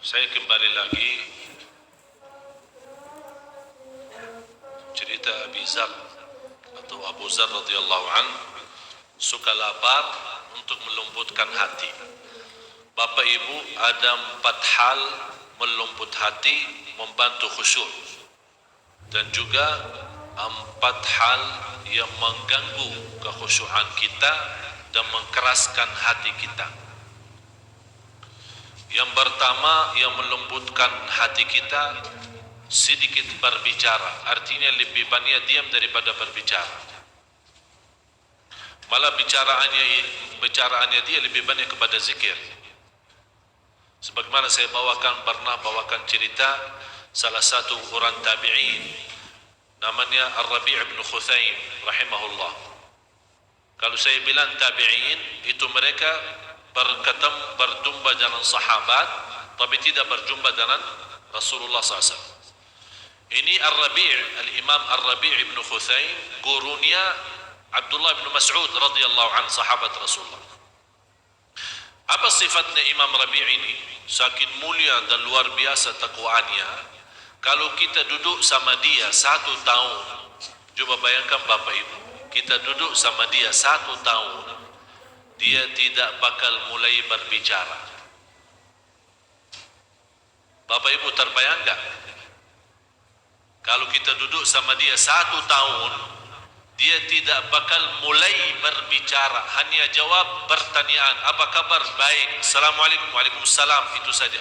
Saya kembali lagi cerita Abi Zar atau Abu Zar radhiyallahu an, suka lapar untuk melembutkan hati. Bapak Ibu, ada 4 hal melembut hati, membantu khusyuk, dan juga 4 hal yang mengganggu kekhusyukan kita dan mengkeraskan hati kita. Yang pertama yang melembutkan hati kita, sedikit berbicara. Artinya lebih banyak diam daripada berbicara. Malah bicaraannya dia lebih banyak kepada zikir. Sebagaimana saya pernah bawakan cerita salah satu orang tabi'in, namanya Ar-Rabi' bin Khuthaim rahimahullah. Kalau saya bilang tabi'in, itu mereka berjumpa dengan sahabat, tapi tidak berjumpa dengan Rasulullah SAW. Ini Al-Imam Ar-Rabi' bin Khuthaim, gurunya Abdullah bin Mas'ud radhiyallahu anhu, sahabat Rasulullah. Apa sifatnya Imam Rabi' ini? Saking mulia dan luar biasa takwaannya. Kalau kita duduk sama dia 1 tahun, coba bayangkan Bapak Ibu, kita duduk sama dia 1 tahun, dia tidak bakal mulai berbicara. Bapak Ibu terbayang enggak? Kalau kita duduk sama dia 1 tahun, dia tidak bakal mulai berbicara, hanya jawab pertanyaan, apa kabar? Baik. Assalamualaikum. Waalaikumsalam. Itu saja.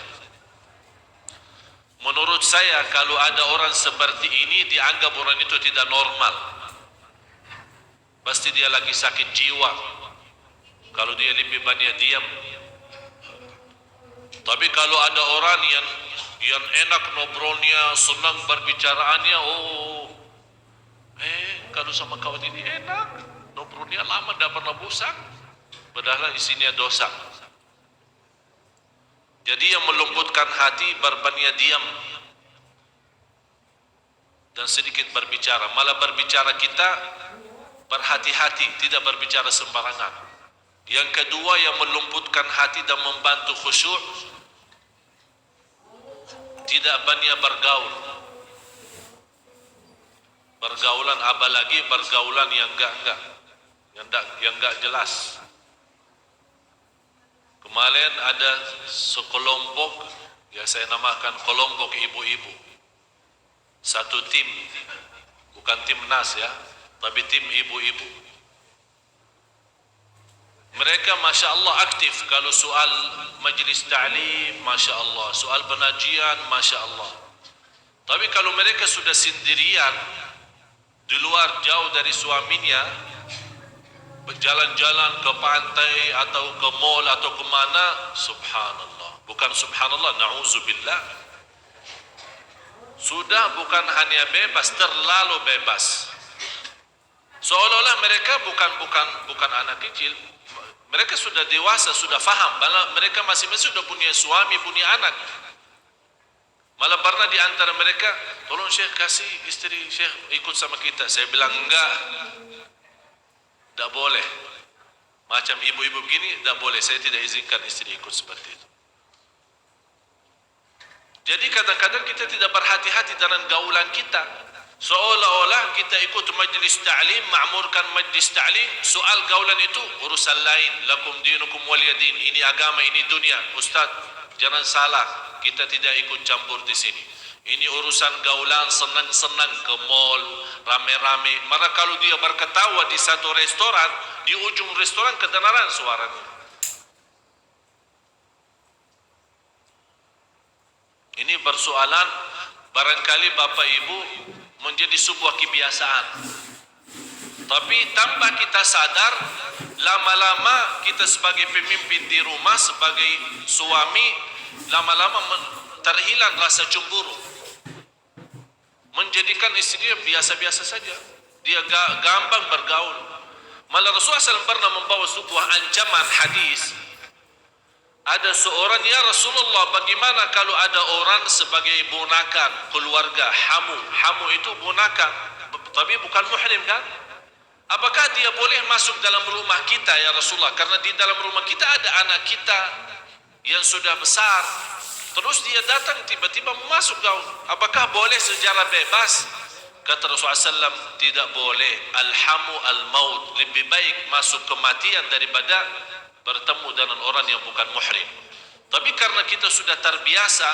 Menurut saya, kalau ada orang seperti ini, dianggap orang itu tidak normal. Pasti dia lagi sakit jiwa kalau dia lebih banyak diam. Tapi kalau ada orang yang enak ngobrolnya, senang berbicaraannya, kalau sama kawan ini enak, ngobrolnya lama, tidak pernah bosan, padahal isinya dosa. Jadi yang melembutkan hati berbanyak diam dan sedikit berbicara. Malah berbicara kita berhati-hati, tidak berbicara sembarangan. Yang kedua yang melembutkan hati dan membantu khusyuk, tidak banyak bergaul. Pergaulan, apalagi pergaulan yang enggak jelas. Kemarin ada sekelompok, ya saya namakan kelompok ibu-ibu. Satu tim, bukan timnas ya, tapi tim ibu-ibu. Mereka Masya Allah aktif. Kalau soal majlis ta'lim, Masya Allah. Soal pengajian, Masya Allah. Tapi kalau mereka sudah sendirian, di luar jauh dari suaminya, berjalan-jalan ke pantai atau ke mall atau kemana, subhanallah, bukan subhanallah, na'udzubillah, sudah bukan hanya bebas, terlalu bebas. Seolah-olah mereka bukan anak kecil. Mereka sudah dewasa, sudah faham, mereka masing-masing sudah punya suami, punya anak. Malah pernah di antara mereka, tolong Syekh kasih istri Syekh ikut sama kita. Saya bilang enggak, tidak boleh. Macam ibu-ibu begini tidak boleh, saya tidak izinkan istri ikut seperti itu. Jadi kadang-kadang kita tidak berhati-hati dengan gaulan kita. Seolah-olah kita ikut majlis ta'lim, ma'murkan majlis ta'lim, soal gaulan itu urusan lain. Lakum dinukum waliyadin. Ini agama, ini dunia. Ustaz, jangan salah, kita tidak ikut campur di sini. Ini urusan gaulan, senang-senang ke mall, rame-rame. Maka kalau dia berketawa di satu restoran, di ujung restoran kedengaran suaranya. Ini persoalan barangkali Bapak Ibu menjadi sebuah kebiasaan. Tapi tanpa kita sadar, lama-lama kita sebagai pemimpin di rumah, sebagai suami, lama-lama terhilang rasa cemburu. Menjadikan istrinya biasa-biasa saja. Dia gampang bergaul. Malah Rasulullah SAW pernah membawa sebuah ancaman hadis. Ada seorang, ya Rasulullah, bagaimana kalau ada orang sebagai ponakan keluarga, hamu itu ponakan, tapi bukan muhrim kan? Apakah dia boleh masuk dalam rumah kita ya Rasulullah? Karena di dalam rumah kita ada anak kita yang sudah besar. Terus dia datang tiba-tiba masuk gaul. Apakah boleh secara bebas? Kata Rasulullah SAW, tidak boleh. Alhamu al-maut, lebih baik masuk kematian daripada bertemu dengan orang yang bukan muhrim. Tapi karena kita sudah terbiasa,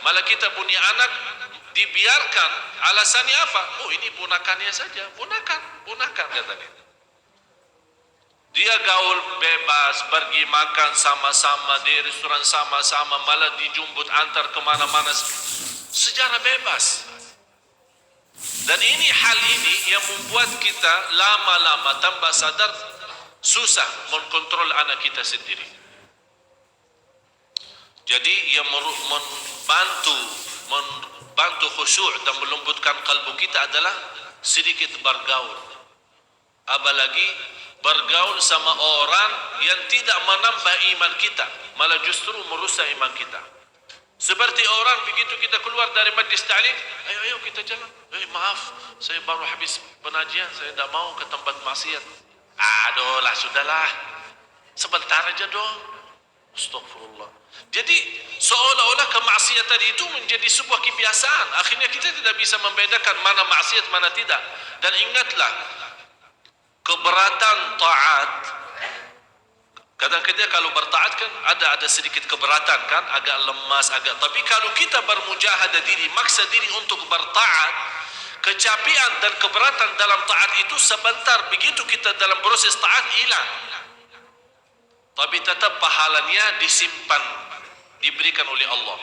malah kita punya anak dibiarkan. Alasannya apa? Oh, ini ponakannya saja. Ponakan katanya. Dia gaul bebas, pergi makan sama-sama di restoran sama-sama, malah dijemput antar kemana-mana secara bebas. Dan hal ini yang membuat kita lama-lama tambah sadar susah mengkontrol anak kita sendiri. Jadi yang membantu khusyuk dan melembutkan kalbu kita adalah sedikit bergaul. Apalagi bergaul sama orang yang tidak menambah iman kita, malah justru merusak iman kita. Seperti orang begitu kita keluar dari majlis ta'lim, ayo kita jalan. Maaf, saya baru habis pengajian, saya tidak mau ke tempat maksiat. Aduh lah, sudahlah, sebentar aja dong. Astagfirullah. Jadi seolah-olah kemaksiatan itu menjadi sebuah kebiasaan. Akhirnya kita tidak bisa membedakan mana maksiat, mana tidak. Dan ingatlah, keberatan taat, kadang-kadang kalau bertaat kan ada sedikit keberatan kan, agak lemas, tapi kalau kita bermujahadah diri, maksa diri untuk bertaat, kecapian dan keberatan dalam taat itu sebentar, begitu kita dalam proses taat hilang. Tapi tetap pahalanya disimpan, diberikan oleh Allah.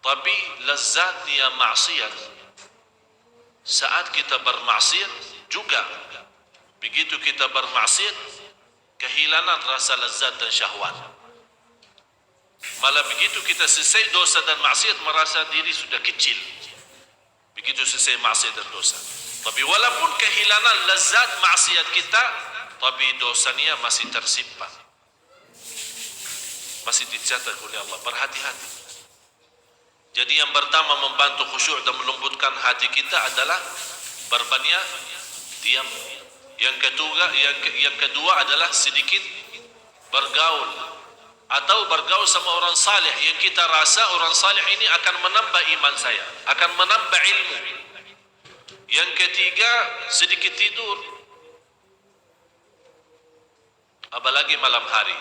Tapi lezatnya maksiat, saat kita bermaksiat juga, begitu kita bermaksiat, kehilangan rasa lezat dan syahwat. Malah begitu kita selesai dosa dan maksiat, merasa diri sudah kecil. Begitu selesai maksiat dan dosa. Tapi walaupun kehilangan lezat maksiat kita, tapi dosanya masih tersimpan, masih dicatat oleh Allah. Berhati-hati. Jadi yang pertama membantu khusyuk dan melembutkan hati kita adalah berbanyak diam. Yang kedua adalah sedikit bergaul, atau bergaul sama orang saleh yang kita rasa orang saleh ini akan menambah iman saya, akan menambah ilmu. Yang ketiga, sedikit tidur, apalagi malam hari.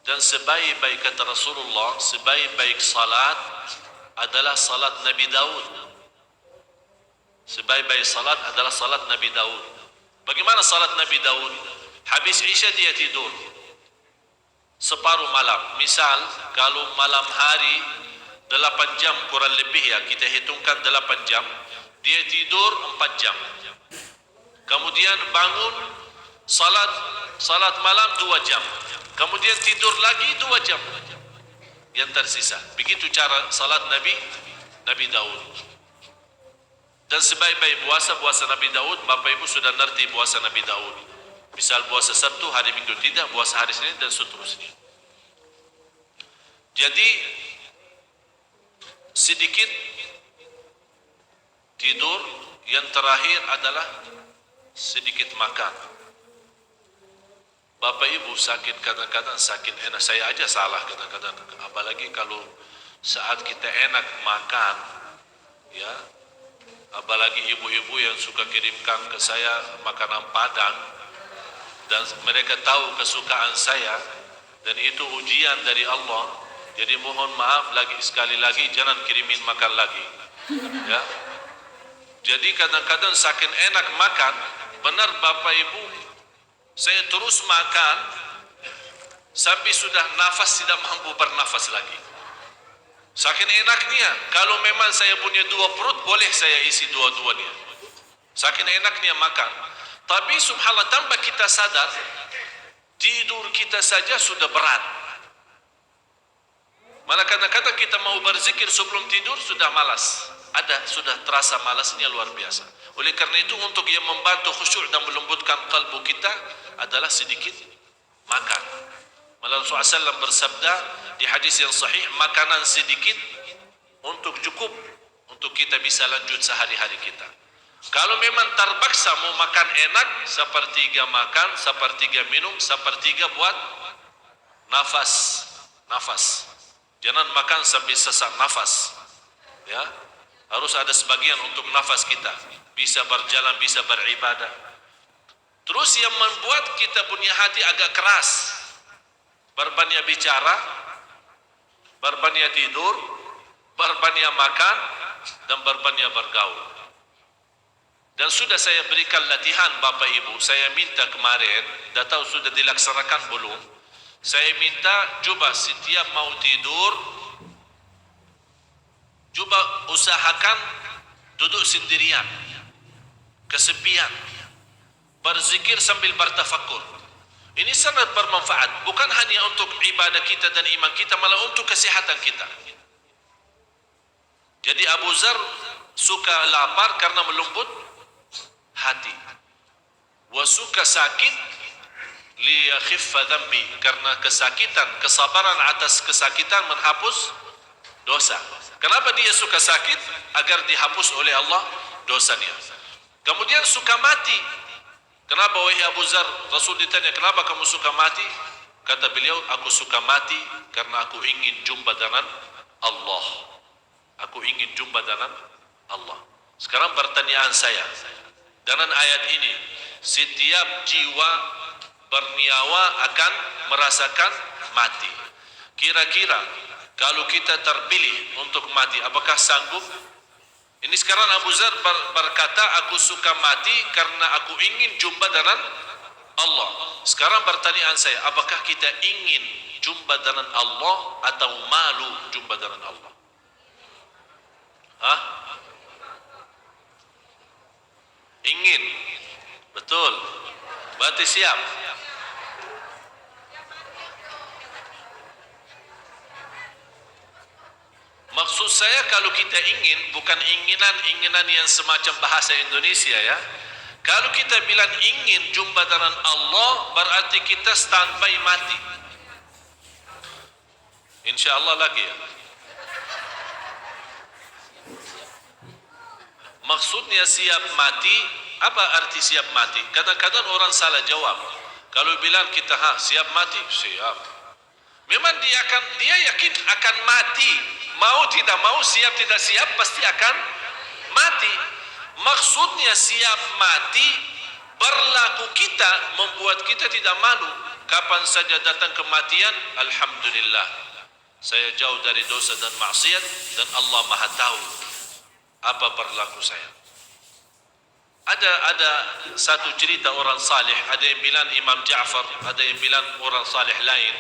Dan sebaik-baik, kata Rasulullah, sebaik-baik salat adalah salat Nabi Daud. Sebaik-baik salat adalah salat Nabi Daud. Bagaimana salat Nabi Daud? Habis Isya dia tidur separuh malam. Misal kalau malam hari 8 jam kurang lebih, ya kita hitungkan 8 jam, dia tidur 4 jam. Kemudian bangun, salat malam 2 jam. Kemudian tidur lagi 2 jam yang tersisa. Begitu cara salat Nabi Daud. Dan sebaik-baik puasa Nabi Daud, Bapak Ibu sudah ngerti puasa Nabi Daud. Misal puasa Sabtu, hari Minggu tidak, puasa hari Senin dan seterusnya. Jadi sedikit tidur, yang terakhir adalah sedikit makan. Bapak Ibu sakit kadang-kadang sakit enak, saya aja salah kadang-kadang, apalagi kalau saat kita enak makan, ya, apalagi ibu-ibu yang suka kirimkan ke saya makanan Padang, dan mereka tahu kesukaan saya, dan itu ujian dari Allah. Jadi mohon maaf lagi, sekali lagi jangan kirimin makan lagi, ya. Jadi kadang-kadang saking enak makan, benar Bapak Ibu, saya terus makan sampai sudah nafas tidak mampu bernafas lagi. Saking enaknya, kalau memang saya punya 2 perut, boleh saya isi dua-duanya. Saking enaknya makan. Tapi subhanallah, tanpa kita sadar, tidur kita saja sudah berat. Malah kadang-kadang kita mau berzikir sebelum tidur sudah malas. Sudah terasa malasnya luar biasa. Oleh karena itu, untuk yang membantu khusyuk dan melembutkan kalbu kita adalah sedikit makan. Malah Rasulullah SAW bersabda di hadis yang sahih, makanan sedikit untuk cukup untuk kita bisa lanjut sehari-hari kita. Kalau memang terpaksa mau makan enak, sepertiga makan, sepertiga minum, sepertiga buat nafas. Jangan makan sampai sesak nafas. Ya, harus ada sebagian untuk nafas kita. Bisa berjalan, bisa beribadah. Terus yang membuat kita punya hati agak keras, berbanyak bicara, berbanyak tidur, berbanyak makan, dan berbanyak bergaul. Dan sudah saya berikan latihan Bapak Ibu. Saya minta kemarin, dah tahu sudah dilaksanakan belum? Saya minta coba setiap mau tidur, coba usahakan duduk sendirian, kesepian, berzikir sambil bertafakkur. Ini sangat bermanfaat, bukan hanya untuk ibadah kita dan iman kita, malah untuk kesehatan kita. Jadi Abu Zar suka lapar karena melembut hati, wa suka sakit liyakhiffa dhanbi, karena kesakitan, kesabaran atas kesakitan menghapus dosa. Kenapa dia suka sakit? Agar dihapus oleh Allah dosanya. Kemudian suka mati. Kenapa wahai Abu Zar? Rasul ditanya, kenapa kamu suka mati? Kata beliau, aku suka mati karena aku ingin jumpa dengan Allah. Aku ingin jumpa dengan Allah. Sekarang pertanyaan saya, dengan ayat ini, setiap jiwa bernyawa akan merasakan mati. Kira-kira kalau kita terpilih untuk mati, apakah sanggup? Ini sekarang Abu Zar berkata, aku suka mati karena aku ingin jumpa dengan Allah. Sekarang pertanyaan saya, apakah kita ingin jumpa dengan Allah atau malu jumpa dengan Allah? Hah? Ingin. Betul. Berarti siap. Maksud saya kalau kita ingin, bukan inginan yang semacam bahasa Indonesia ya. Kalau kita bilang ingin jumpa dengan Allah, berarti kita standby mati. Insya Allah lagi ya. Maksudnya siap mati, apa arti siap mati? Kadang-kadang orang salah jawab. Kalau bilang kita siap mati, siap. Memang dia yakin akan mati. Mau tidak mau, siap tidak siap, pasti akan mati. Maksudnya siap mati, berlaku kita, membuat kita tidak malu. Kapan saja datang kematian, alhamdulillah, saya jauh dari dosa dan maksiat, dan Allah Maha tahu apa berlaku saya. Ada satu cerita orang saleh, ada yang bilang Imam Ja'far, ada yang bilang orang saleh lain.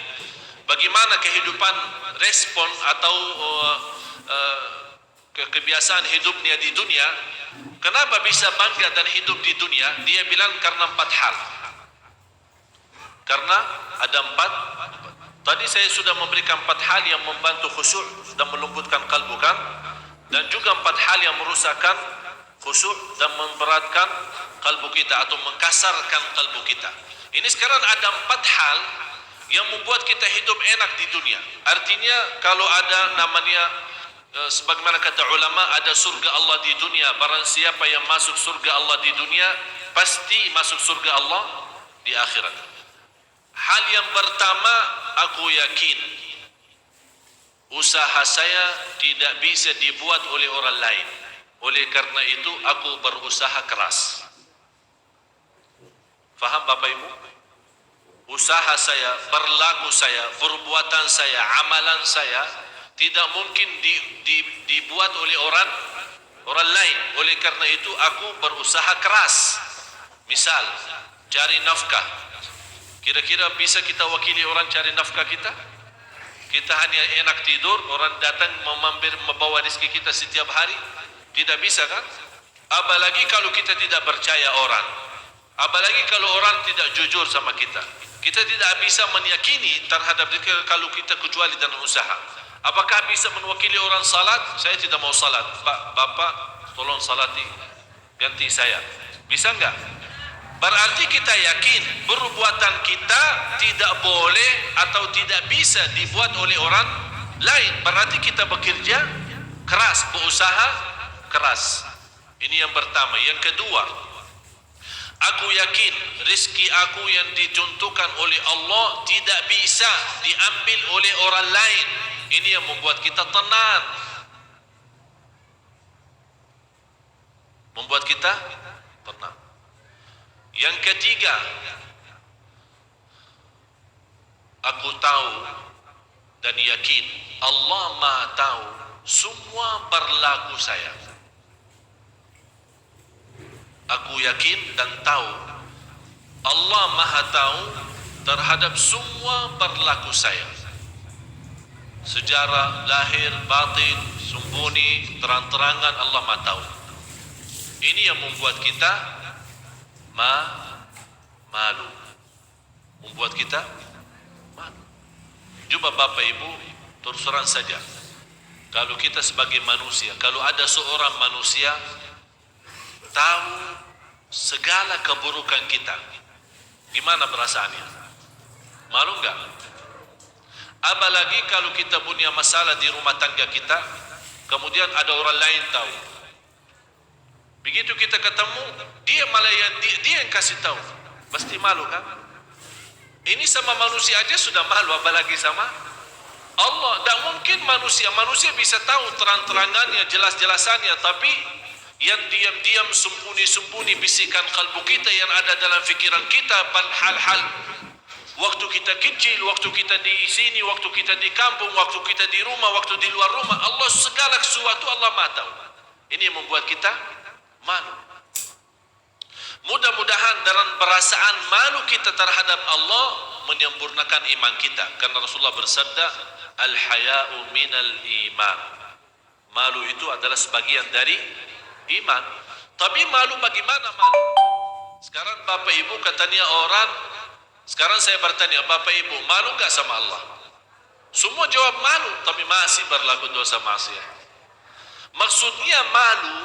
Bagaimana kehidupan, respon atau kebiasaan hidupnya di dunia. Kenapa bisa bangga dan hidup di dunia? Dia bilang karena 4 hal. Karena ada 4. Tadi saya sudah memberikan 4 hal yang membantu khusyuk dan melembutkan kalbu kan, dan juga 4 hal yang merusakkan khusyuk dan memberatkan kalbu kita atau mengkasarkan kalbu kita. Ini sekarang ada 4 hal yang membuat kita hidup enak di dunia. Artinya kalau ada namanya sebagaimana kata ulama, ada surga Allah di dunia. Barang siapa yang masuk surga Allah di dunia, pasti masuk surga Allah di akhirat. Hal yang pertama, aku yakin usaha saya tidak bisa dibuat oleh orang lain. Oleh karena itu aku berusaha keras. Faham Bapak Ibu? Usaha saya, berlaku saya, perbuatan saya, amalan saya tidak mungkin dibuat oleh orang lain. Oleh karena itu aku berusaha keras. Misal, cari nafkah. Kira-kira bisa kita wakili orang cari nafkah kita? Kita hanya enak tidur, orang datang membawa rezeki kita setiap hari? Tidak bisa kan? Apalagi kalau kita tidak percaya orang. Apalagi kalau orang tidak jujur sama kita. Kita tidak bisa meyakini terhadap mereka kalau kita kecuali dalam usaha. Apakah bisa mewakili orang salat? Saya tidak mau salat. Bapak tolong salati, ganti saya. Bisa enggak? Berarti kita yakin perbuatan kita tidak boleh atau tidak bisa dibuat oleh orang lain. Berarti kita bekerja keras, berusaha keras. Ini yang pertama. Yang kedua, Aku yakin rizki aku yang ditentukan oleh Allah tidak bisa diambil oleh orang lain. Ini yang membuat kita tenang, membuat kita tenang. Yang ketiga, aku tahu dan yakin Allah Maha tahu semua berlaku saya. Aku yakin dan tahu Allah Maha tahu terhadap semua berlaku saya. Sejarah lahir, batin, sembunyi, terang-terangan Allah Maha tahu. Ini yang membuat kita malu. Membuat kita malu. Coba Bapak Ibu terus terang saja. Kalau kita sebagai manusia, kalau ada seorang manusia tahu segala keburukan kita, gimana perasaannya? Malu enggak? Apalagi kalau kita punya masalah di rumah tangga kita, kemudian ada orang lain tahu. Begitu kita ketemu, dia malah dia yang kasih tahu. Pasti malu kan? Ini sama manusia aja sudah malu, apalagi sama Allah. Tak mungkin manusia bisa tahu terang-terangannya, jelas-jelasannya, tapi yang diam-diam, sembunyi-sembunyi bisikan kalbu kita yang ada dalam fikiran kita, hal-hal waktu kita kecil, waktu kita di sini, waktu kita di kampung, waktu kita di rumah, waktu di luar rumah, Allah segala sesuatu Allah Maha tahu. Ini yang membuat kita malu. Mudah-mudahan dalam perasaan malu kita terhadap Allah menyempurnakan iman kita, karena Rasulullah bersabda, al-haya'u minal iman. Malu itu adalah sebagian dari iman. Tapi malu bagaimana malu? Sekarang Bapak Ibu katanya orang, sekarang saya bertanya, Bapak Ibu malu enggak sama Allah? Semua jawab malu, tapi masih berlaku dosa maksiat. Maksudnya malu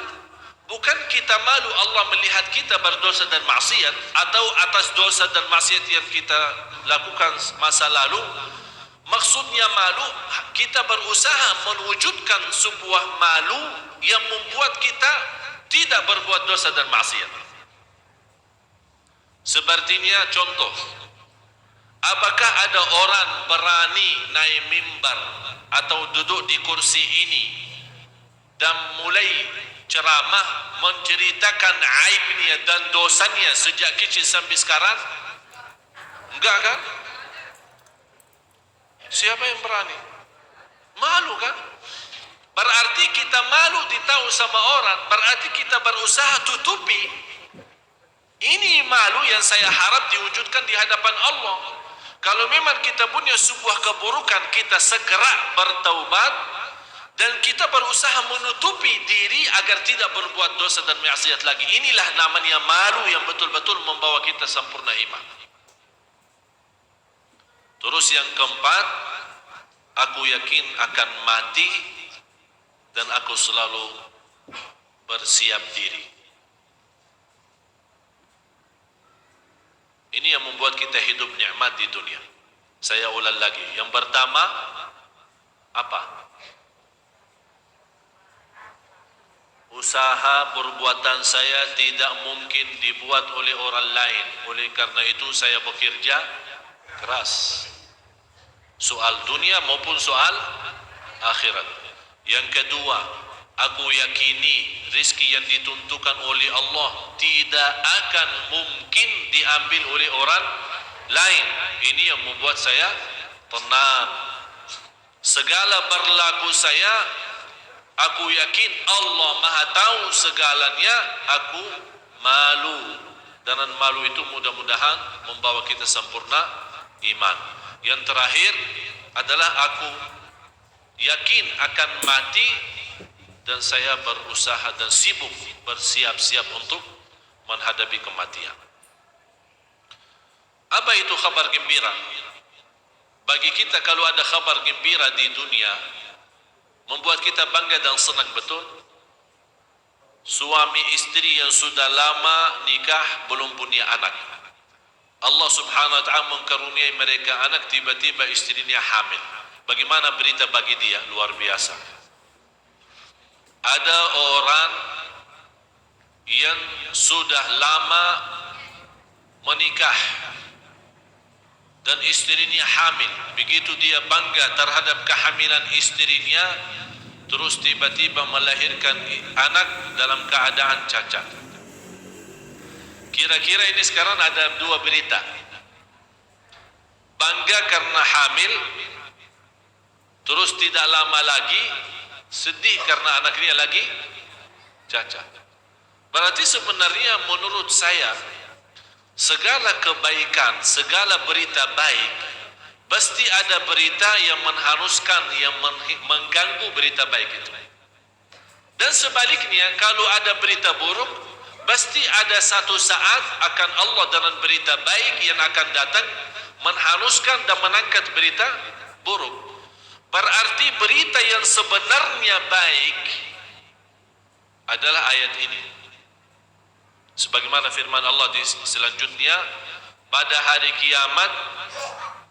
bukan kita malu Allah melihat kita berdosa dan maksiat, atau atas dosa dan maksiat yang kita lakukan masa lalu. Maksudnya malu, kita berusaha mewujudkan sebuah malu yang membuat kita tidak berbuat dosa dan maksiat. Sepertinya contoh, apakah ada orang berani naik mimbar atau duduk di kursi ini dan mulai ceramah menceritakan aibnya dan dosanya sejak kecil sampai sekarang? Enggak kan? Siapa yang berani? Malu kan? Berarti kita malu ditahu sama orang, berarti kita berusaha tutupi. Ini malu yang saya harap diwujudkan di hadapan Allah. Kalau memang kita punya sebuah keburukan, kita segera bertaubat dan kita berusaha menutupi diri agar tidak berbuat dosa dan maksiat lagi. Inilah namanya malu yang betul-betul membawa kita sempurna iman. Terus yang keempat, aku yakin akan mati dan aku selalu bersiap diri. Ini yang membuat kita hidup nikmat di dunia. Saya ulang lagi. Yang pertama, apa? Usaha perbuatan saya tidak mungkin dibuat oleh orang lain. Oleh karena itu saya bekerja keras. Soal dunia maupun soal akhirat. Yang kedua, aku yakini rizki yang ditentukan oleh Allah tidak akan mungkin diambil oleh orang lain. Ini yang membuat saya tenang. Segala berlaku saya, aku yakin Allah Maha tahu segalanya. Aku malu. Dan malu itu mudah-mudahan membawa kita sempurna iman. Yang terakhir adalah aku yakin akan mati dan saya berusaha dan sibuk bersiap-siap untuk menghadapi kematian. Apa itu kabar gembira? Bagi kita kalau ada kabar gembira di dunia, membuat kita bangga dan senang, betul? Suami istri yang sudah lama nikah belum punya anak, Allah subhanahu wa ta'ala mengkaruniai mereka anak, tiba-tiba istrinya hamil. Bagaimana berita bagi dia? Luar biasa. Ada orang yang sudah lama menikah dan istrinya hamil, begitu dia bangga terhadap kehamilan istrinya, terus tiba-tiba melahirkan anak dalam keadaan cacat. Kira-kira ini sekarang ada dua berita. Bangga karena hamil, terus tidak lama lagi sedih karena anaknya lagi cacat. Berarti sebenarnya menurut saya segala kebaikan, segala berita baik, pasti ada berita yang mengharuskan, yang mengganggu berita baik itu. Dan sebaliknya, kalau ada berita buruk, pasti ada satu saat akan Allah dengan berita baik yang akan datang mengharuskan dan mengangkat berita buruk. Berarti berita yang sebenarnya baik adalah ayat ini. Sebagaimana firman Allah di selanjutnya, pada hari kiamat,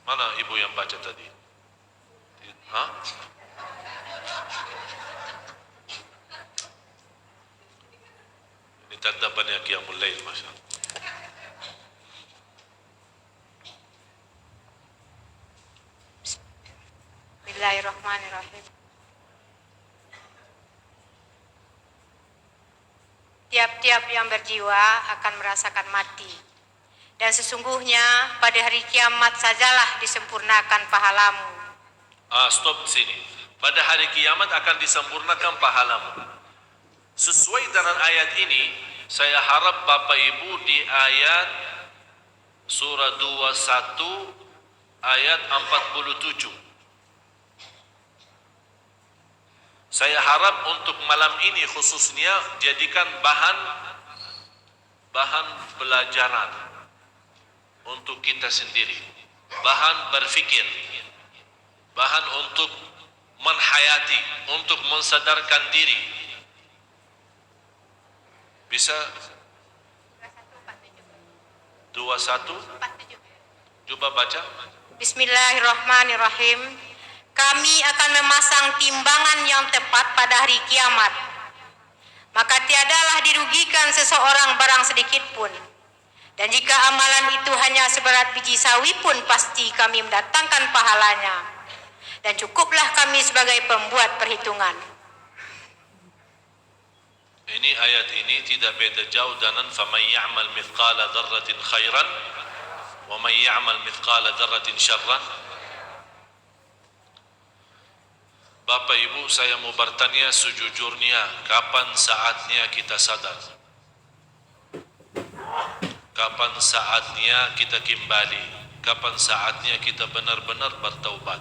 mana ibu yang baca tadi? Hah? Ini tanda banyak qiyamul lail, Masya Allah. Bismillahirrahmanirrahim. Tiap-tiap yang berjiwa akan merasakan mati. Dan sesungguhnya pada hari kiamat sajalah disempurnakan pahalamu. Stop di sini. Pada hari kiamat akan disempurnakan pahalamu. Sesuai dengan ayat ini, saya harap Bapak Ibu di ayat surah 21 ayat 47. Saya harap untuk malam ini khususnya jadikan bahan pelajaran untuk kita sendiri, bahan berfikir, bahan untuk menhayati, untuk mensadarkan diri. Bisa 21 coba baca. Bismillahirrahmanirrahim. Kami akan memasang timbangan yang tepat pada hari kiamat. Maka tiadalah dirugikan seseorang barang sedikit pun. Dan jika amalan itu hanya seberat biji sawi pun pasti kami mendatangkan pahalanya. Dan cukuplah kami sebagai pembuat perhitungan. Ini ayat ini tidak beda jauh dengan faman ya'mal mithqala dzarratin khairan wa man ya'mal mithqala dzarratin syarran. Bapak Ibu, saya mau bertanya sejujurnya, kapan saatnya kita sadar? Kapan saatnya kita kembali? Kapan saatnya kita benar-benar bertaubat?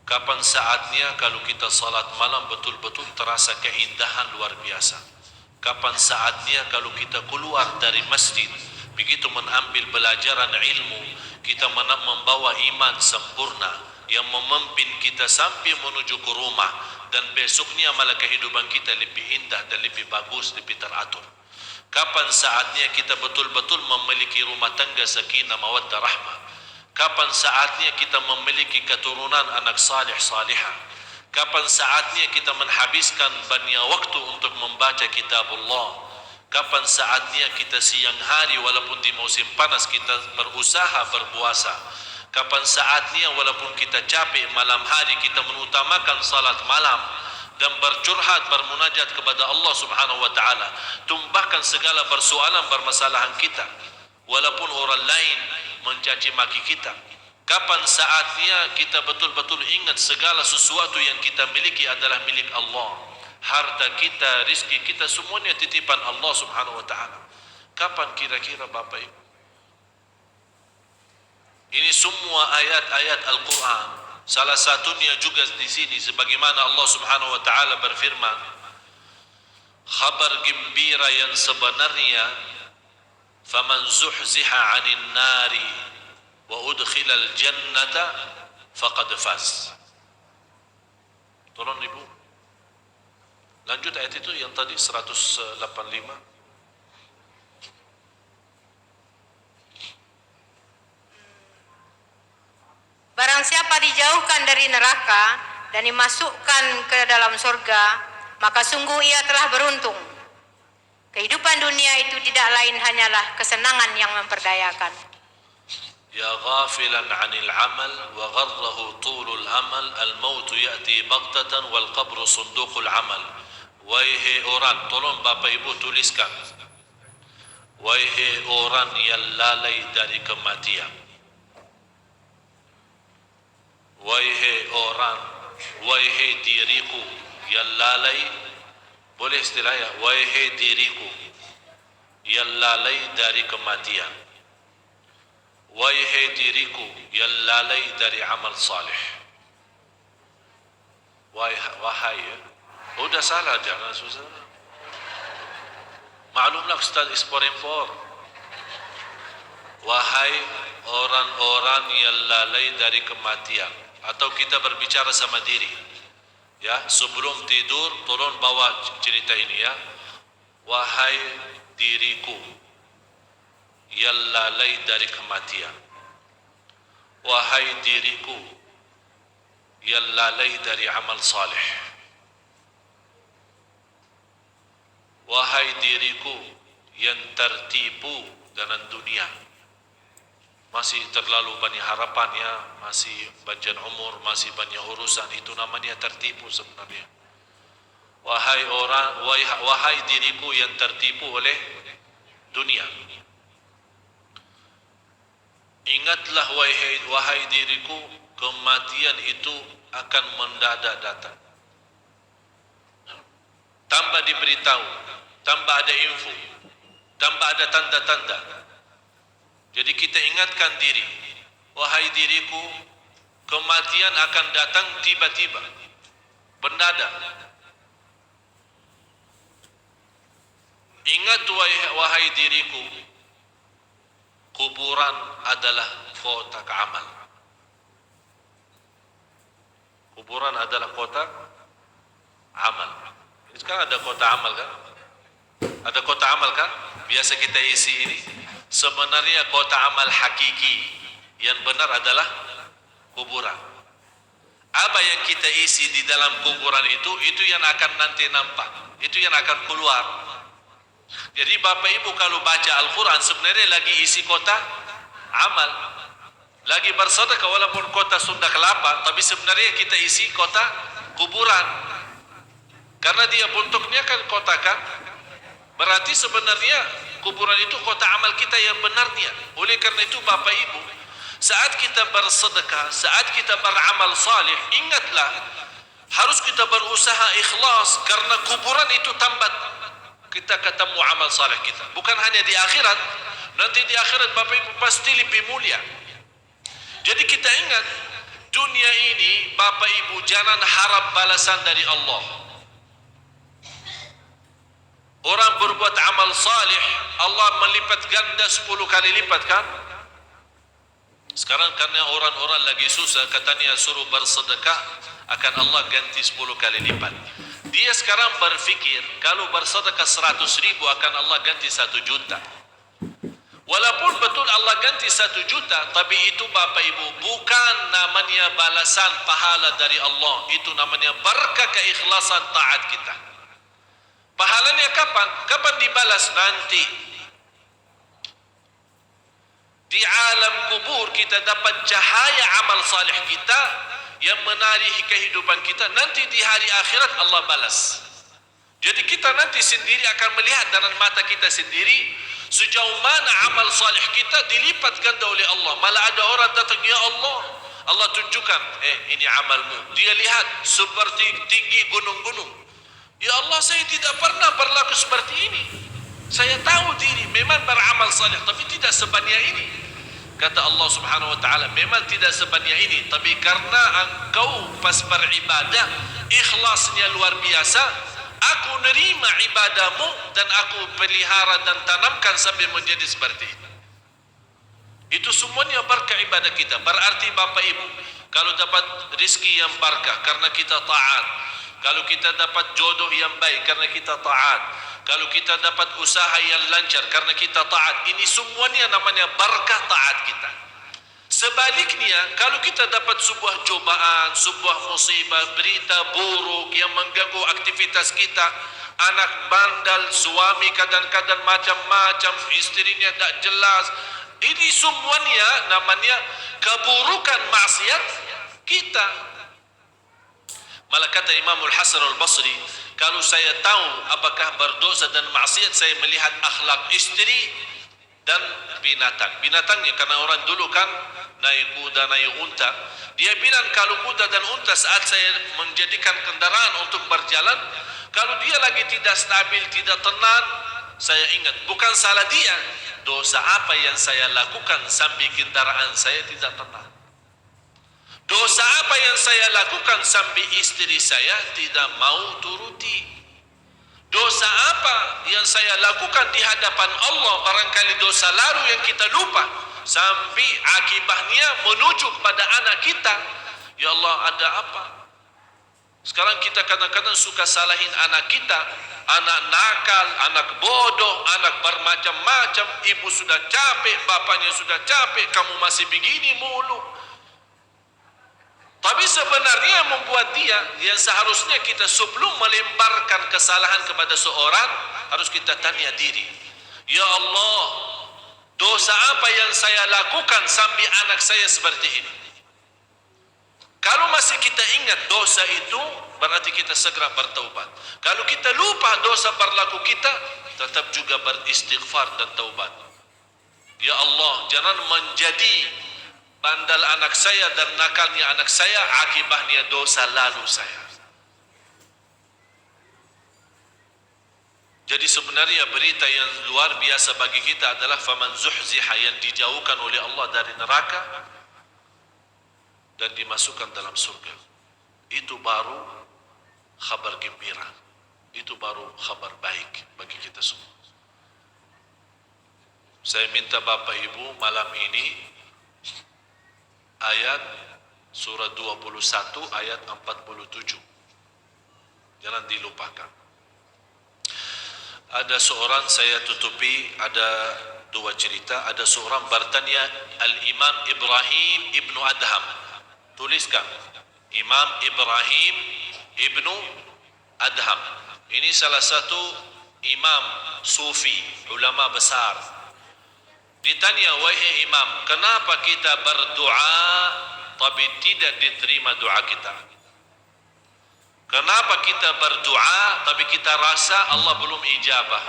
Kapan saatnya kalau kita salat malam betul-betul terasa keindahan luar biasa? Kapan saatnya kalau kita keluar dari masjid, begitu mengambil pelajaran ilmu, kita membawa iman sempurna yang memimpin kita sampai menuju ke rumah, dan besoknya malah kehidupan kita lebih indah dan lebih bagus, lebih teratur. Kapan saatnya kita betul-betul memiliki rumah tangga sakinah mawaddah rahmah? Kapan saatnya kita memiliki keturunan anak salih salihah? Kapan saatnya kita menghabiskan banyak waktu untuk membaca kitabullah? Kapan saatnya kita siang hari walaupun di musim panas kita berusaha berpuasa? Kapan saatnya walaupun kita capek malam hari kita mengutamakan salat malam dan bercurhat, bermunajat kepada Allah Subhanahu wa taala, tumpahkan segala persoalan permasalahan kita walaupun orang lain mencaci maki kita. Kapan saatnya kita betul-betul ingat segala sesuatu yang kita miliki adalah milik Allah. Harta kita, rizki kita semuanya titipan Allah Subhanahu wa taala. Kapan kira-kira Bapak Ibu? Ini semua ayat-ayat Al-Quran. Salah satunya juga di sini sebagaimana Allah Subhanahu wa taala berfirman, kabar gembira yang sebenarnya, faman zuhziha 'anil nari wa udkhilal jannata faqad faz. Tolong Ibu lanjut ayat itu yang tadi 185. Barang siapa dijauhkan dari neraka dan dimasukkan ke dalam surga, maka sungguh ia telah beruntung. Kehidupan dunia itu tidak lain hanyalah kesenangan yang memperdayakan. Ya ghafilan 'anil 'amal wa gharrahu tulul amal, al-maut ya'ti baghtatan wal qabru sunduqul amal. Wahai orang, tolong Bapak Ibu tuliskan. Wahai orang yang lalai dari kematian. Wahai orang, wahai diriku yang lalai, boleh istilahnya, wahai diriku yang lalai dari kematian. Wahai diriku yang lalai dari amal salih. Wahai ya. Udah salah, jangan susah. Maklumlah Ustaz Ispor-Impor. Wahai orang-orang yang lalai dari kematian. Atau kita berbicara sama diri. Ya, sebelum tidur tolong bawa cerita ini ya. Wahai diriku yang lalai dari kematian. Wahai diriku yang lalai dari amal salih. Wahai diriku yang tertipu dengan dunia, masih terlalu banyak harapannya, masih panjang umur, masih banyak urusan, itu namanya tertipu sebenarnya. Wahai diriku yang tertipu oleh dunia, ingatlah wahai diriku, kematian itu akan mendadak datang. Tanpa diberitahu, tanpa ada info, tanpa ada tanda-tanda. Jadi kita ingatkan diri, wahai diriku, kematian akan datang tiba-tiba, mendadak. Ingat wahai diriku, kuburan adalah kotak amal. Kuburan adalah kotak amal. Sekarang ada kotak amal kan? Ada kotak amal kan? Biasa kita isi ini. Sebenarnya kotak amal hakiki yang benar adalah kuburan. Apa yang kita isi di dalam kuburan itu yang akan nanti nampak. Itu yang akan keluar. Jadi Bapak Ibu kalau baca Al-Quran sebenarnya lagi isi kotak amal. Lagi bersedekah walaupun kotak Sunda Kelapa, tapi sebenarnya kita isi kotak kuburan. Karena dia bentuknya kan kotakan, berarti sebenarnya kuburan itu kotak amal kita yang benarnya. Oleh karena itu Bapak Ibu, saat kita bersedekah, saat kita beramal salih, ingatlah harus kita berusaha ikhlas, karena kuburan itu tempat kita ketemu amal salih kita. Bukan hanya di akhirat, nanti di akhirat Bapak Ibu pasti lebih mulia. Jadi kita ingat, dunia ini Bapak Ibu jangan harap balasan dari Allah. Orang berbuat amal salih, Allah melipat ganda 10 kali lipat kan? Sekarang karena orang-orang lagi susah, katanya suruh bersedekah, akan Allah ganti 10 kali lipat. Dia sekarang berfikir, kalau bersedekah 100.000 akan Allah ganti 1 juta. Walaupun betul Allah ganti 1 juta, tapi itu Bapak Ibu bukan namanya balasan pahala dari Allah. Itu namanya berkah keikhlasan taat kita. Pahalanya kapan? Kapan dibalas? Nanti. Di alam kubur kita dapat cahaya amal salih kita yang menari kehidupan kita. Nanti di hari akhirat Allah balas. Jadi kita nanti sendiri akan melihat dengan mata kita sendiri sejauh mana amal salih kita dilipat ganda oleh Allah. Malah ada orang datang, ya Allah, Allah tunjukkan, ini amalmu. Dia lihat seperti tinggi gunung-gunung. Ya Allah, saya tidak pernah berlaku seperti ini. Saya tahu diri memang beramal saleh, tapi tidak sebanyak ini. Kata Allah Subhanahu wa taala, memang tidak sebanyak ini, tapi karena engkau pas beribadah ikhlasnya luar biasa, aku nerima ibadahmu dan aku pelihara dan tanamkan sampai menjadi seperti ini. Itu semuanya berkah ibadah kita. Berarti Bapak Ibu, kalau dapat rizki yang berkah karena kita taat, kalau kita dapat jodoh yang baik karena kita taat, kalau kita dapat usaha yang lancar karena kita taat, ini semuanya namanya berkah taat kita. Sebaliknya, kalau kita dapat sebuah cobaan, sebuah musibah, berita buruk yang mengganggu aktivitas kita, anak bandal, suami kadang-kadang macam-macam, istrinya tak jelas. Ini semuanya namanya keburukan maksiat kita. Malah kata Imam Al-Hasan Al-Basri, kalau saya tahu apakah berdosa dan maksiat, saya melihat akhlak istri dan binatang. Binatangnya, karena orang dulu kan naik kuda, naik unta. Dia bilang kalau kuda dan unta saat saya menjadikan kendaraan untuk berjalan, kalau dia lagi tidak stabil, tidak tenang, saya ingat bukan salah dia. Dosa apa yang saya lakukan sampai kendaraan saya tidak tenang? Dosa apa yang saya lakukan sampai istri saya tidak mau turuti? Dosa apa yang saya lakukan di hadapan Allah, barangkali dosa lalu yang kita lupa, sampai akibatnya menuju kepada anak kita. Ya Allah, ada apa? Sekarang kita kadang-kadang suka salahin anak kita, anak nakal, anak bodoh, anak bermacam-macam. Ibu sudah capek, bapaknya sudah capek, kamu masih begini mulu. Tapi sebenarnya yang membuat dia, yang seharusnya kita sebelum melemparkan kesalahan kepada seorang, harus kita tanya diri. Ya Allah, dosa apa yang saya lakukan sampai anak saya seperti ini? Kalau masih kita ingat dosa itu, berarti kita segera bertaubat. Kalau kita lupa dosa berlaku kita, tetap juga beristighfar dan taubat. Ya Allah, jangan menjadi bandal anak saya dan nakalnya anak saya akibatnya dosa lalu saya. Jadi sebenarnya berita yang luar biasa bagi kita adalah faman zuhziha, yang dijauhkan oleh Allah dari neraka dan dimasukkan dalam surga. Itu baru kabar gembira. Itu baru kabar baik bagi kita semua. Saya minta Bapak Ibu malam ini ayat surah 21 ayat 47. Jangan dilupakan. Ada seorang, saya tutupi, ada dua cerita. Ada seorang bertanya Al-Imam Ibrahim Ibnu Adham. Tuliskan, Imam Ibrahim Ibnu Adham. Ini salah satu imam sufi, ulama besar. Ditanya, wahai imam, kenapa kita berdoa tapi tidak diterima doa kita? Kenapa kita berdoa tapi kita rasa Allah belum ijabah?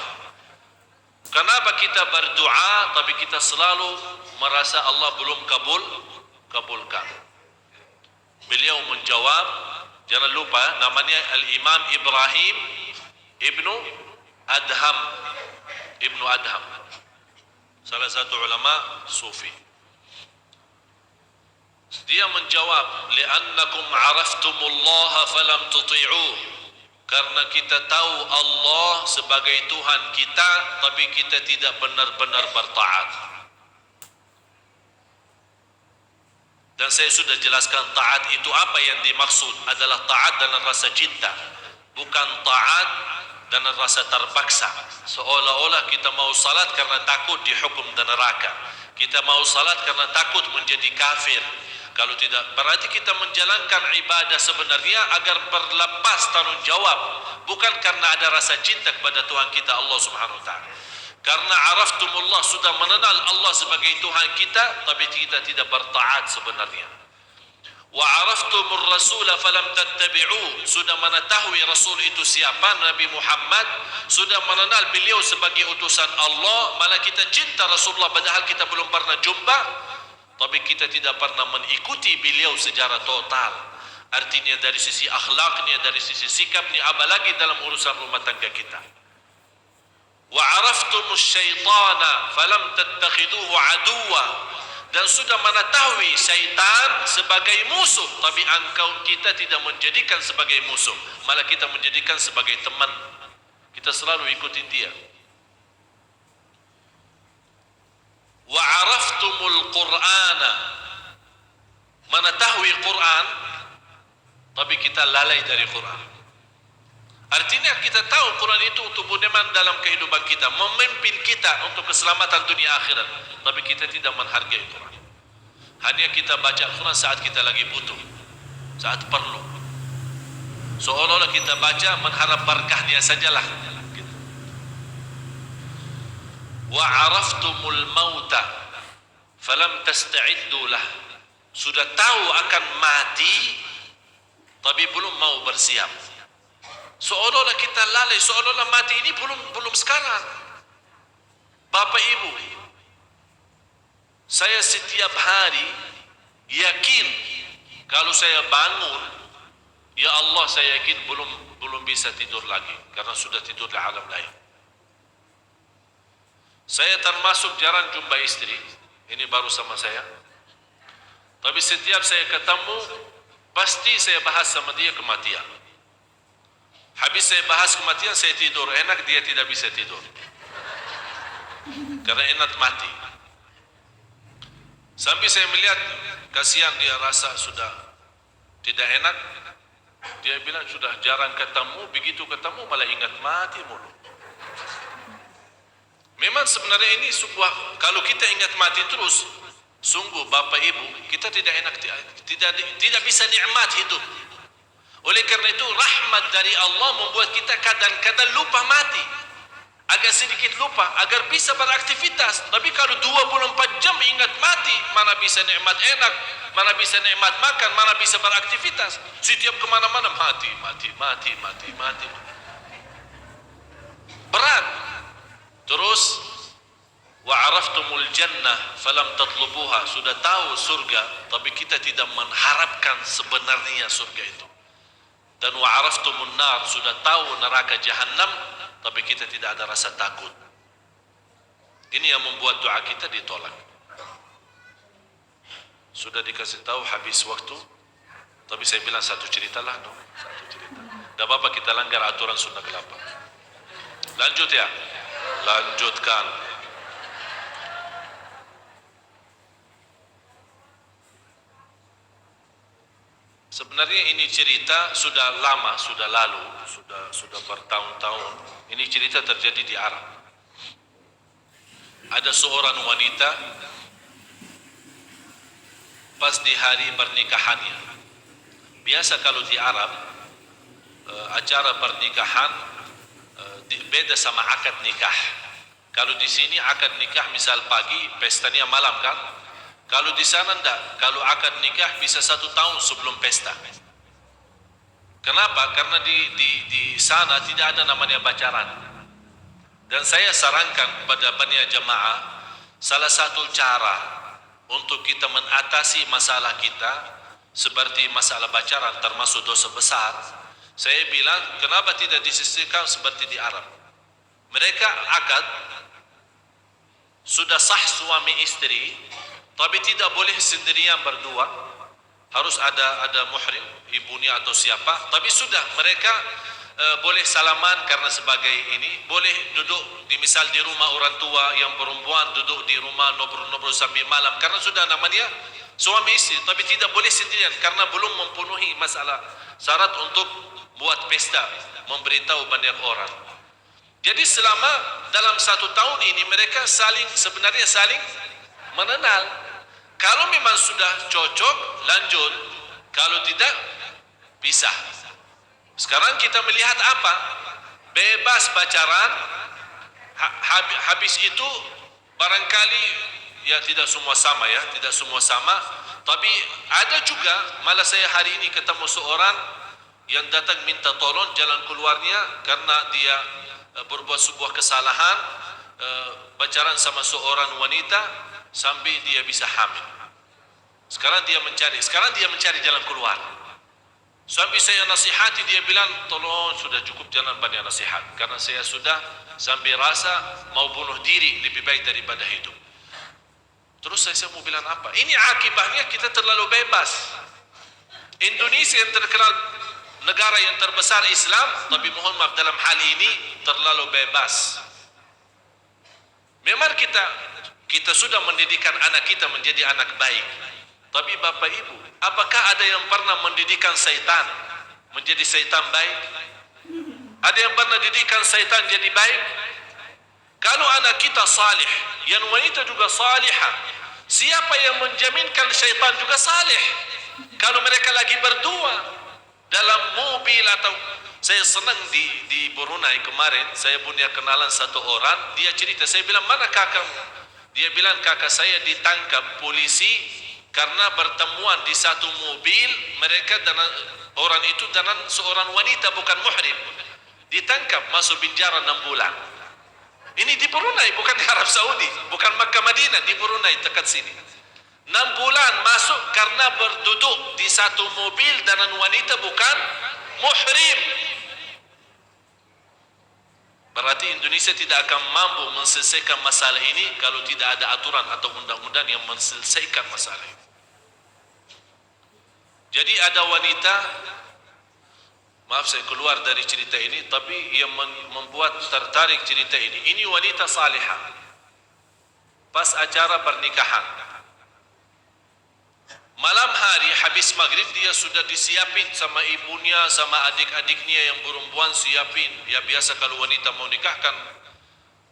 Kenapa kita berdoa tapi kita selalu merasa Allah belum kabulkan? Beliau menjawab, jangan lupa namanya Al-Imam Ibrahim Ibnu Adham. Ibnu Adham, salah satu ulama sufi. Dia menjawab, li'annakum araftumullah falam tuti'uh. Karena kita tahu Allah sebagai Tuhan kita, tapi kita tidak benar-benar bertaat. Dan saya sudah jelaskan taat itu apa yang dimaksud adalah taat dengan rasa cinta, bukan taat dengan rasa terpaksa. Seolah-olah kita mau salat karena takut dihukum dan neraka. Kita mau salat karena takut menjadi kafir. Kalau tidak, berarti kita menjalankan ibadah sebenarnya agar berlepas tanggung jawab, bukan karena ada rasa cinta kepada Tuhan kita Allah Subhanahu wa taala. Karena araftumullah, sudah mengenal Allah sebagai Tuhan kita, tapi kita tidak bertaat sebenarnya. Wa araftumur rasul falam tattabi'u, sudah mengetahui Rasul itu siapa, Nabi Muhammad, sudah mengenal beliau sebagai utusan Allah, malah kita cinta Rasulullah padahal kita belum pernah jumpa, tapi kita tidak pernah mengikuti beliau secara total. Artinya dari sisi akhlaknya, dari sisi sikapnya, apalagi dalam urusan rumah tangga kita. Wa araftumus syaitana falam tattakhiduhu aduwa, dan sudah mengetahui syaitan sebagai musuh, tapi kita tidak menjadikan sebagai musuh, malah kita menjadikan sebagai teman. Kita selalu ikutin dia. Wa araftumul qur'ana, mengetahui Quran tapi kita lalai dari Quran. Artinya kita tahu Quran itu untuk budeman dalam kehidupan kita, memimpin kita untuk keselamatan dunia akhirat, tapi kita tidak menghargai Quran. Hanya kita baca Quran saat kita lagi butuh, saat perlu. Seolah-olah kita baca mengharap berkahnya sajalah. wa araftumul mauta falam tasta'iddu lah. Sudah tahu akan mati tapi belum mau bersiap. Seolah-olah kita lalai, seolah-olah mati ini belum sekarang. Bapak Ibu, saya setiap hari yakin kalau saya bangun, ya Allah, saya yakin belum bisa tidur lagi karena sudah tidur di alam lain. Saya termasuk jarang jumpa istri, ini baru sama saya. Tapi setiap saya ketemu, pasti saya bahas sama dia kematian. Habis saya bahas kematian, saya tidur. Enak, dia tidak bisa tidur. Karena enak mati. Sampai saya melihat, kasihan dia rasa sudah tidak enak. Dia bilang sudah jarang ketemu, begitu ketemu malah ingat mati mulu. Memang sebenarnya ini sebuah, kalau kita ingat mati terus, sungguh Bapak Ibu, kita tidak enak, tidak bisa nikmat hidup. Oleh karena itu rahmat dari Allah membuat kita kadang-kadang lupa mati, agak sedikit lupa agar bisa beraktivitas. Tapi kalau 24 jam ingat mati, mana bisa nikmat enak, mana bisa nikmat makan, mana bisa beraktivitas. Setiap kemana-mana mati. Berat. Terus wa araftumul jannah falam tatlubuha, sudah tahu surga tapi kita tidak mengharapkan sebenarnya surga itu. Dan wa araftumun nar, sudah tahu neraka jahanam tapi kita tidak ada rasa takut. Ini yang membuat doa kita ditolak. Sudah dikasih tahu habis waktu, tapi saya bilang satu cerita lah dong, satu cerita. Tidak apa-apa kita langgar aturan sunnah kelapa. Lanjut ya, lanjutkan. Sebenarnya ini cerita sudah lama, sudah lalu, sudah bertahun-tahun. Ini cerita terjadi di Arab. Ada seorang wanita pas di hari pernikahannya. Biasa kalau di Arab acara pernikahan beda sama akad nikah. Kalau di sini akad nikah misal pagi, pestanya malam kan? Kalau di sana enggak. Kalau akad nikah bisa 1 tahun sebelum pesta. Kenapa? Karena di sana tidak ada namanya pacaran. Dan saya sarankan pada banyak jamaah, salah satu cara untuk kita mengatasi masalah kita seperti masalah pacaran termasuk dosa besar, saya bilang kenapa tidak disisihkan seperti di Arab. Mereka akad sudah sah suami istri, tapi tidak boleh sendirian berdua, harus ada muhrim, ibunya atau siapa. Tapi sudah mereka boleh salaman karena sebagai ini, boleh duduk misal di rumah orang tua yang perempuan, duduk di rumah ngobrol-ngobrol sampai malam karena sudah namanya suami istri. Tapi tidak boleh sendirian karena belum memenuhi masalah syarat untuk buat pesta, memberitahu banyak orang. Jadi selama dalam 1 tahun ini mereka sebenarnya saling mengenal. Kalau memang sudah cocok, lanjut. Kalau tidak, pisah. Sekarang kita melihat apa? Bebas pacaran. Habis itu barangkali ya tidak semua sama ya, tidak semua sama. Tapi ada juga, malah saya hari ini ketemu seorang yang datang minta tolong jalan keluarnya karena dia berbuat sebuah kesalahan, pacaran sama seorang wanita sampai dia bisa hamil. Sekarang dia mencari jalan keluar. Sampai saya nasihati, dia bilang tolong sudah cukup, jangan banyak nasihat karena saya sudah sampai rasa mau bunuh diri lebih baik daripada hidup. Terus saya mau bilang apa? Ini akibatnya kita terlalu bebas. Indonesia yang terkenal negara yang terbesar Islam, tapi mohon maaf dalam hal ini terlalu bebas. Memang kita sudah mendidikkan anak kita menjadi anak baik. Tapi Bapak Ibu, apakah ada yang pernah mendidikkan syaitan menjadi syaitan baik? Ada yang pernah didikkan syaitan jadi baik? Kalau anak kita salih, yang wanita juga salihah, siapa yang menjaminkan syaitan juga salih? Kalau mereka lagi berdua dalam mobil atau Saya senang di Brunei kemarin, saya punya kenalan satu orang, dia cerita, saya bilang, mana kakakmu? Dia bilang, kakak saya ditangkap polisi karena bertemuan di satu mobil, mereka dan orang itu dengan seorang wanita bukan muhrim. Ditangkap, masuk penjara 6 bulan. Ini di Brunei, bukan di Arab Saudi, bukan Makkah Madinah, di Brunei dekat sini. 6 bulan masuk karena berduduk di satu mobil dengan wanita bukan muhrim. Berarti Indonesia tidak akan mampu menyelesaikan masalah ini kalau tidak ada aturan atau undang-undang yang menyelesaikan masalah ini. Jadi ada wanita, maaf saya keluar dari cerita ini, tapi yang membuat tertarik cerita ini wanita salihah. Pas acara pernikahan, malam hari habis maghrib dia sudah disiapin sama ibunya, sama adik-adiknya yang perempuan siapin. Ya biasa kalau wanita mau nikah kan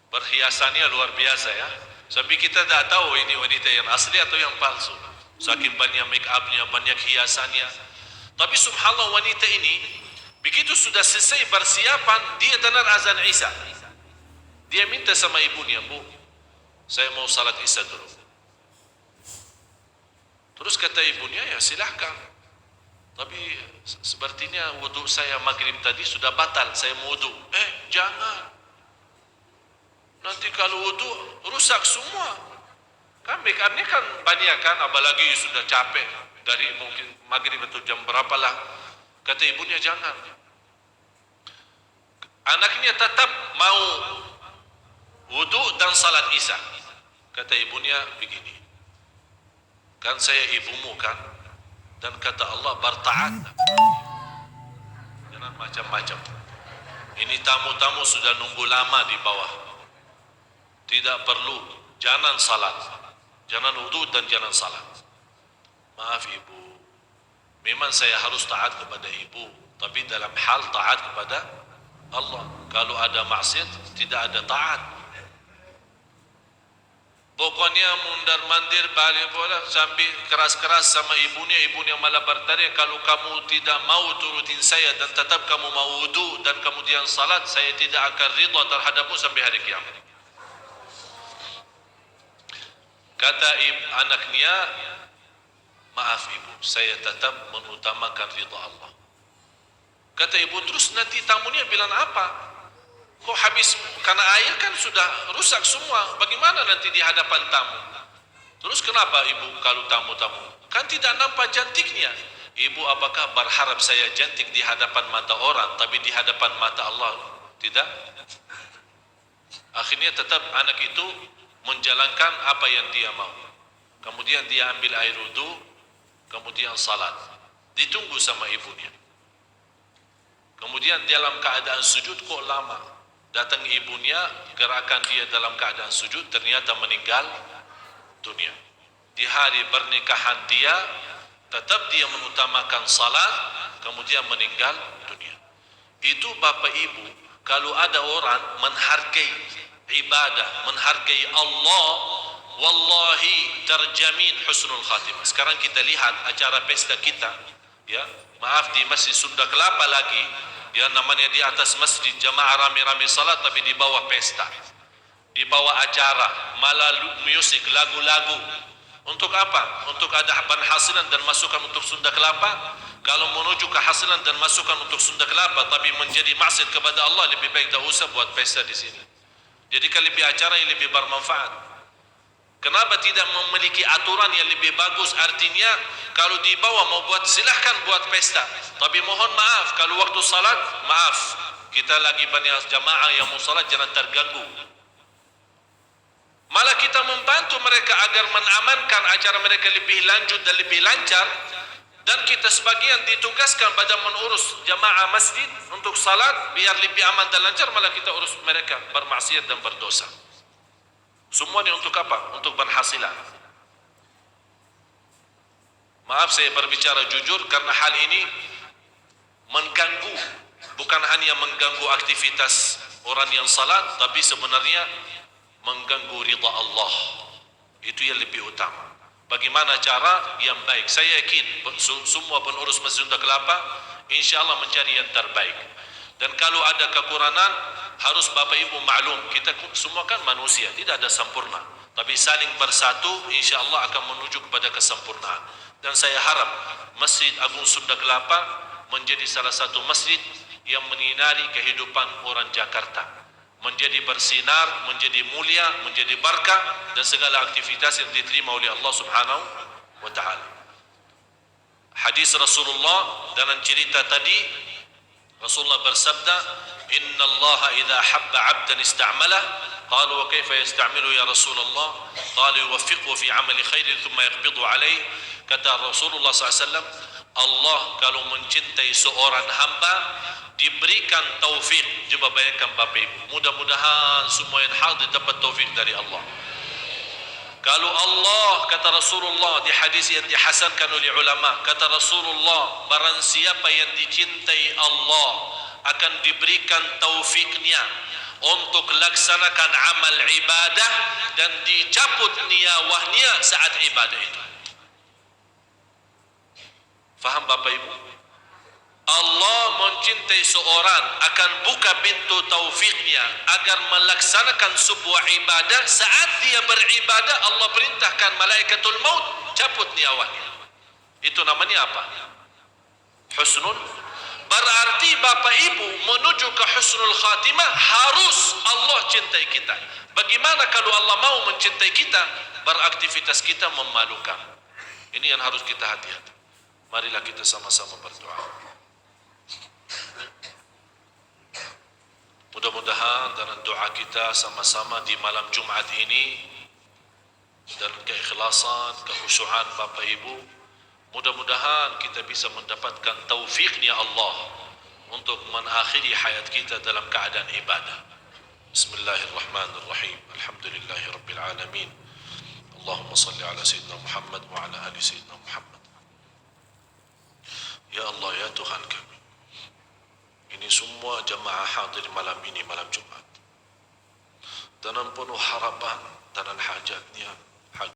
perhiasannya luar biasa ya. Tapi kita tidak tahu ini wanita yang asli atau yang palsu. Saking banyak make upnya, banyak hiasannya. Tapi subhanallah wanita ini begitu sudah selesai persiapan, dia dengar azan Isya. Dia minta sama ibunya, Bu, saya mau salat Isya dulu. Terus kata ibunya, ya silahkan. Tapi sepertinya wudhu saya maghrib tadi sudah batal, saya mau wudhu. Jangan. Nanti kalau wudhu rusak semua. Kan make-upnya kan banyak kan, apalagi sudah capek. Dari mungkin maghrib atau jam berapalah. Kata ibunya jangan. Anaknya tetap mau wudhu dan salat Isya. Kata ibunya begini, kan saya ibumu kan, dan kata Allah bertaat, jangan macam-macam. Ini tamu-tamu sudah nunggu lama di bawah, tidak perlu, jangan salat, jangan wudu dan jangan salat. Maaf ibu, memang saya harus taat kepada ibu, tapi dalam hal taat kepada Allah. Kalau ada maksiat tidak ada taat. Pokoknya mundar-mandir balik bola sambil keras-keras sama ibunya malah bertanya, kalau kamu tidak mau turutin saya dan tetap kamu mau wudu dan kemudian salat, saya tidak akan ridha terhadapmu sampai hari kiamat. Kata anaknya, maaf ibu, saya tetap mengutamakan ridha Allah. Kata ibu, terus nanti tamunya bilang apa? Kok habis karena air kan sudah rusak semua, bagaimana nanti di hadapan tamu? Terus kenapa ibu kalau tamu-tamu? Kan tidak nampak cantiknya. Ibu apakah berharap saya cantik di hadapan mata orang, tapi di hadapan mata Allah tidak? Akhirnya tetap anak itu menjalankan apa yang dia mau. Kemudian dia ambil air wudu, kemudian salat. Ditunggu sama ibunya. Kemudian dalam keadaan sujud kok lama. Datang ibunya, gerakan dia dalam keadaan sujud, ternyata meninggal dunia. Di hari pernikahan dia, tetap dia mengutamakan salat, kemudian meninggal dunia. Itu bapak ibu, kalau ada orang menghargai ibadah, menghargai Allah, wallahi terjamin husnul khatimah. Sekarang kita lihat acara pesta kita, ya, maaf di Masjid Sunda Kelapa lagi, ya namanya di atas masjid jamaah rame-rame salat, tapi di bawah pesta, di bawah acara, malah musik, lagu-lagu. Untuk apa? Untuk ada penghasilan dan masukan untuk Sunda Kelapa. Kalau menuju kehasilan dan masukan untuk Sunda Kelapa tapi menjadi maksiat kepada Allah, lebih baik tak usah buat pesta di sini. Jadi kalau lebih acara yang lebih bermanfaat. Kenapa tidak memiliki aturan yang lebih bagus? Artinya kalau di bawah mau buat, silahkan buat pesta, tapi mohon maaf kalau waktu salat, maaf, kita lagi banyak jamaah yang mau salat, jangan terganggu. Malah kita membantu mereka agar mengamankan acara mereka lebih lanjut dan lebih lancar. Dan kita sebagian ditugaskan pada mengurus jamaah masjid untuk salat biar lebih aman dan lancar, malah kita urus mereka bermaksiat dan berdosa. Semuanya untuk apa? Untuk penghasilan. Maaf saya berbicara jujur karena hal ini mengganggu, bukan hanya mengganggu aktivitas orang yang salat, tapi sebenarnya mengganggu ridha Allah. Itu yang lebih utama. Bagaimana cara yang baik? Saya yakin semua pengurus Masjid Sunda Kelapa insya Allah mencari yang terbaik. Dan kalau ada kekurangan, harus Bapak Ibu maklum, kita semua kan manusia, tidak ada sempurna. Tapi saling bersatu, insya Allah akan menuju kepada kesempurnaan. Dan saya harap Masjid Agung Sunda Kelapa menjadi salah satu masjid yang menyinari kehidupan orang Jakarta, menjadi bersinar, menjadi mulia, menjadi berkah, dan segala aktivitas yang diterima oleh Allah Subhanahu wa Ta'ala. Hadis Rasulullah dalam cerita tadi, Rasulullah bersabda, "Inna Allah idza habba 'abdan ista'malah." Qalu wa kaifa yasta'milu ya Rasulullah? Qalu yuwaffiqhu fi 'amali khairin thumma yaqbidu alayh. Kata Rasulullah SAW, Allah kalau mencintai seorang hamba, diberikan taufik. Coba bayangkan Bapak Ibu, mudah-mudahan semua yang hadir dapat taufik dari Allah. Kalau Allah, kata Rasulullah di hadis yang dihasankan oleh ulama, kata Rasulullah, barang siapa yang dicintai Allah akan diberikan taufiknya untuk laksanakan amal ibadah dan dicabut niyawahnya saat ibadah itu. Faham Bapak Ibu? Allah mencintai seorang akan buka pintu taufiknya agar melaksanakan sebuah ibadah. Saat dia beribadah, Allah perintahkan malaikatul maut cabut nyawanya. Itu namanya apa? Husnul. Berarti Bapak Ibu menuju ke husnul khatimah harus Allah cintai kita. Bagaimana kalau Allah mau mencintai kita? Beraktivitas kita memalukan. Ini yang harus kita hati-hati. Marilah kita sama-sama berdoa. Mudah-mudahan dalam doa kita sama-sama di malam Jumat ini, dalam keikhlasan, kekhusyuan Bapak Ibu, mudah-mudahan kita bisa mendapatkan taufiknya Allah untuk mengakhiri hayat kita dalam keadaan ibadah. Bismillahirrahmanirrahim. Alhamdulillahirabbil alamin. Allahumma salli ala sayyidina Muhammad wa ala ali sayyidina Muhammad. Ya Allah, ya Tuhan kami, ini semua jamaah hadir malam ini, malam Jumat, dengan penuh harapan dan hajatnya